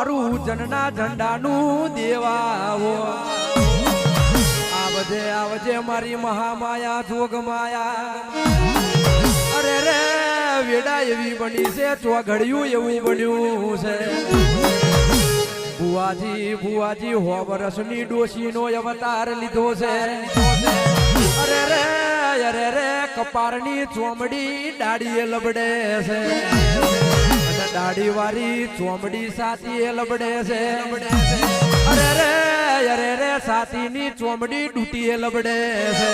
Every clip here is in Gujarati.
મારું જનના ઝંડાનું દેવાવો આવજે આવજે મારી મહામાયા જોગમાયા અરે રે વેડા એવી બની છે ચોઘડિયું એવું બન્યું છે ભુવાજી હો વર્ષની ડોશીનો અવતાર લીધો છે અરે રે કપાળની ચોમડી દાડીએ લબડે છે અને દાડી વાળી ચોમડી સાતીએ લબડે છે અરે રે સાતીની ચોમડી ડૂટીએ લબડે છે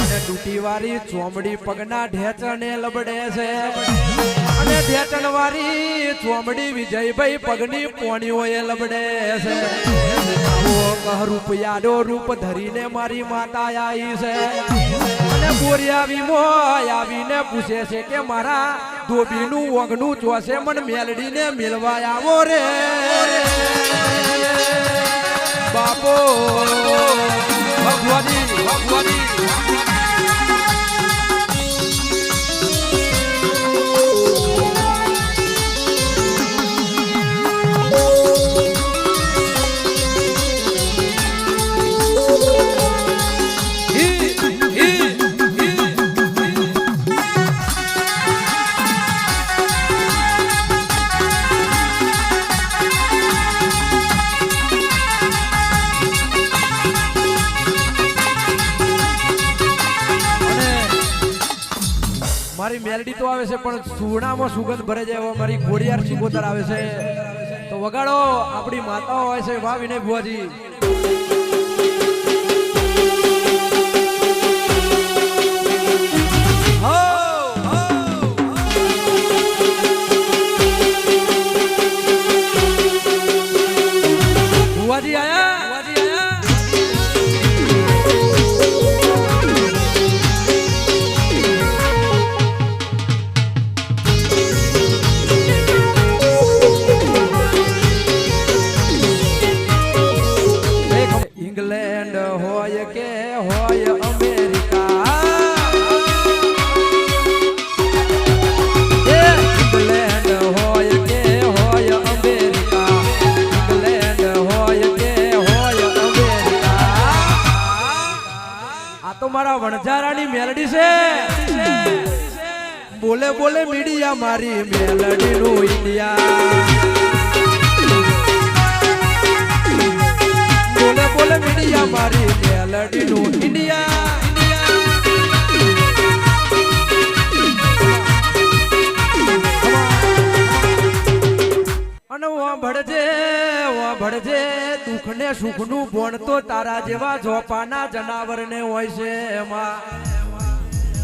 અને ડૂટી વાળી ચોમડી પગના ઢેચણે લબડે છે અને ઢેચણ વાળી ચોમડી વિજયભાઈ પગની પોણીઓએ લબડે છે રૂપ યાદો રૂપ ધરીને મારી માતા આવી છે અને બોરિયાવી મોય આવીને પૂછે છે કે મારા ધોબીનું વગનું ચોસે મન મેલડીને મિલવા આવો રે બાપો ભગવાની મારી મેલડી તો આવે છે પણ સુરણામાં સુગંધ ભરે જાય એવા મારી ઘોડિયાર સિંગોતર આવે છે તો વગાડો આપણી માતાઓ હોય છે વાહ વિનય ભુવાજી ભુવાજી આયા ઇંગ્લેન્ડ હોય કે હોય અમેરિકા ઇંગ્લેન્ડ હોય કે હોય અમેરિકા ઇંગ્લેન્ડ હોય કે હોય અમેરિકા આ તો મારા વણઝારાની મેલડી છે બોલે બોલે મીડિયા મારી મેલડીનું ઇન્ડિયા બોલે મીડિયા મારી મેલડીનું ઇન્ડિયા અને ભળજે દુઃખ ને સુખ નું ભણ તો તારા જેવા ઝોપાના જનાવરને હોય છે એમાં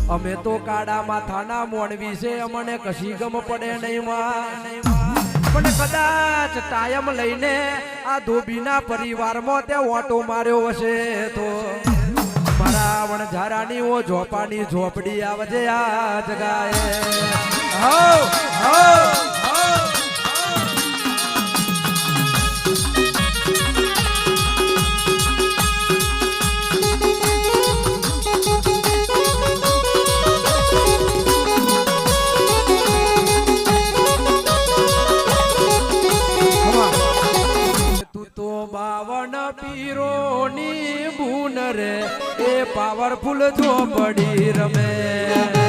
અમે તો કાળા માથાના મોણવી છે અમને કશી ગમ પડે નહીં માં પણ કદાચ ટાયમ લઈને આ ધોબીના પરિવારમાં ત્યાં ઓટો માર્યો હશે તો મારા વણઝારાની ઓ ઝોપાની ઝોપડી આવજે આ જગાએ હો હો પીરોની બૂન રે એ પાવરફુલ ઝોપડી રમે